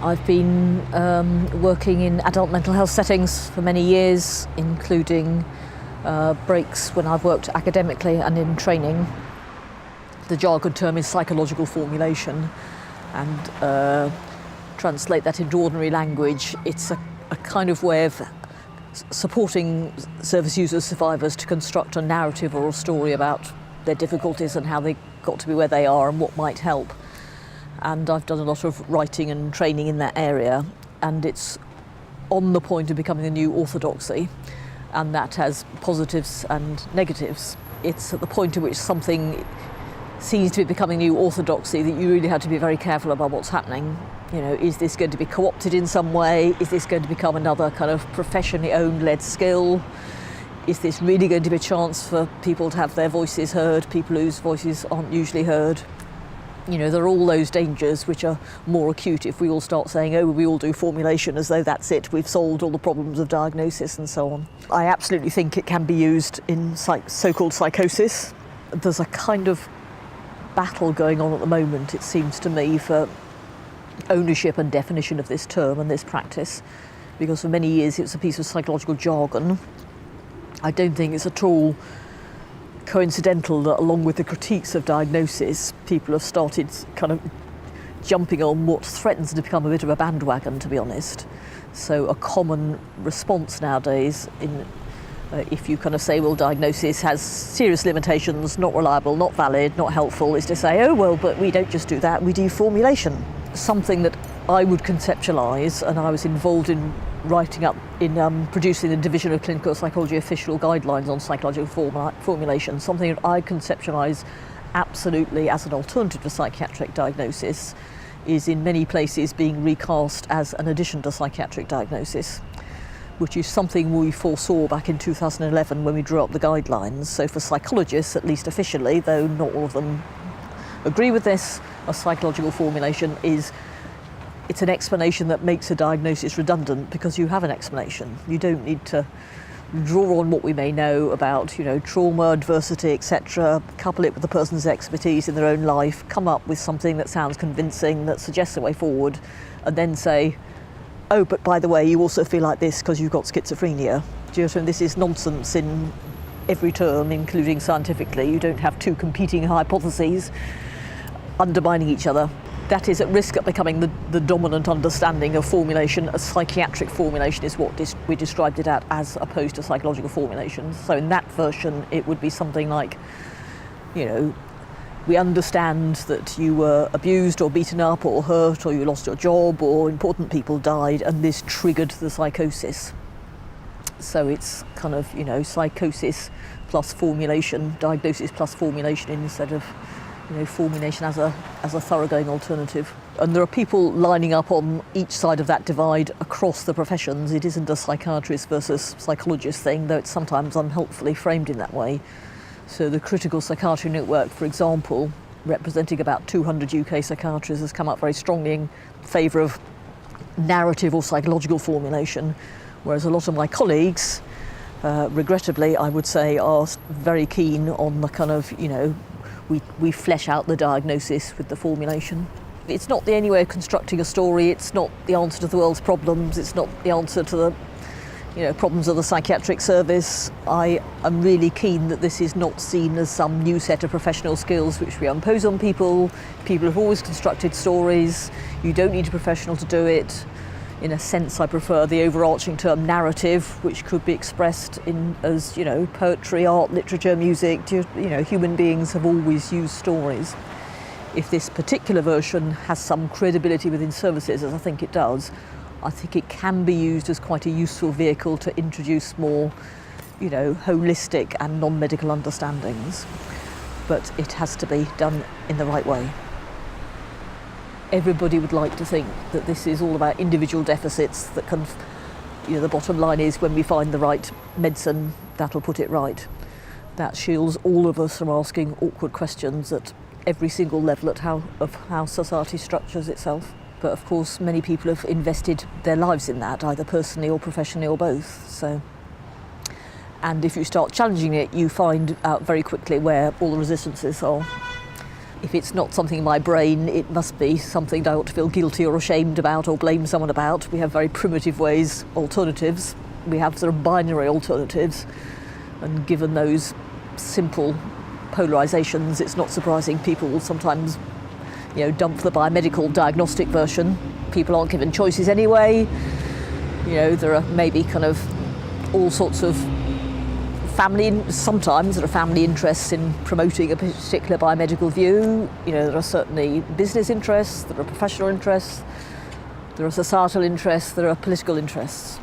I've been working in adult mental health settings for many years, including breaks when I've worked academically and in training. The jargon term is psychological formulation, and translate that into ordinary language, it's a kind of way of supporting service users, survivors, to construct a narrative or a story about their difficulties and how they got to be where they are and what might help. And I've done a lot of writing and training in that area, and it's on the point of becoming a new orthodoxy, and that has positives and negatives. It's at the point at which something seems to be becoming new orthodoxy that you really have to be very careful about what's happening. You know, is this going to be co-opted in some way? Is this going to become another kind of professionally owned led skill? Is this really going to be a chance for people to have their voices heard, people whose voices aren't usually heard? You know, there are all those dangers which are more acute if we all start saying, oh, we all do formulation as though that's it, we've solved all the problems of diagnosis and so on. I absolutely think it can be used in so-called psychosis. There's a kind of battle going on at the moment, it seems to me, for ownership and definition of this term and this practice, because for many years it was a piece of psychological jargon. I don't think it's at all coincidental that along with the critiques of diagnosis, people have started kind of jumping on what threatens to become a bit of a bandwagon, to be honest. So a common response nowadays, if you kind of say, well, diagnosis has serious limitations, not reliable, not valid, not helpful, is to say, oh, well, but we don't just do that, we do formulation. Something that I would conceptualise, and I was involved in writing up in producing the Division of Clinical Psychology official guidelines on psychological formulation, something that I conceptualise absolutely as an alternative to psychiatric diagnosis, is in many places being recast as an addition to psychiatric diagnosis, which is something we foresaw back in 2011 when we drew up the guidelines. So for psychologists, at least officially, though not all of them agree with this, a psychological formulation it's an explanation that makes a diagnosis redundant because you have an explanation. You don't need to draw on what we may know about, you know, trauma, adversity, etc., couple it with the person's expertise in their own life, come up with something that sounds convincing, that suggests a way forward, and then say, oh, but by the way, you also feel like this because you've got schizophrenia. Do you know what I mean? This is nonsense in every term, including scientifically. You don't have two competing hypotheses undermining each other. That is at risk of becoming the dominant understanding of formulation. A psychiatric formulation is what we described it as opposed to psychological formulation. So in that version, it would be something like, you know, we understand that you were abused or beaten up or hurt or you lost your job or important people died and this triggered the psychosis. So it's kind of, you know, psychosis plus formulation, diagnosis plus formulation instead of, you know, formulation as a thoroughgoing alternative. And there are people lining up on each side of that divide across the professions. It isn't a psychiatrist versus psychologist thing, though it's sometimes unhelpfully framed in that way. So the Critical Psychiatry Network, for example, representing about 200 UK psychiatrists, has come up very strongly in favour of narrative or psychological formulation, whereas a lot of my colleagues, regrettably, I would say, are very keen on the kind of, you know, we flesh out the diagnosis with the formulation. It's not the only way of constructing a story, it's not the answer to the world's problems, it's not the answer to the, you know, problems of the psychiatric service. I am really keen that this is not seen as some new set of professional skills which we impose on people. People have always constructed stories, you don't need a professional to do it. In a sense, I prefer the overarching term narrative, which could be expressed as, you know, poetry, art, literature, music. You know, human beings have always used stories. If this particular version has some credibility within services, as I think it does, I think it can be used as quite a useful vehicle to introduce more, you know, holistic and non-medical understandings. But it has to be done in the right way. Everybody would like to think that this is all about individual deficits that can, you know, the bottom line is when we find the right medicine, that'll put it right. That shields all of us from asking awkward questions at every single level of how society structures itself. But of course, many people have invested their lives in that, either personally or professionally or both. So, and if you start challenging it, you find out very quickly where all the resistances are. if it's not something in my brain, it must be something that I ought to feel guilty or ashamed about or blame someone about. We have very primitive ways, alternatives. We have sort of binary alternatives. And given those simple polarizations, it's not surprising people will sometimes, dump the biomedical diagnostic version. People aren't given choices anyway. There are maybe kind of all sorts of sometimes there are family interests in promoting a particular biomedical view. There are certainly business interests, there are professional interests, there are societal interests, there are political interests.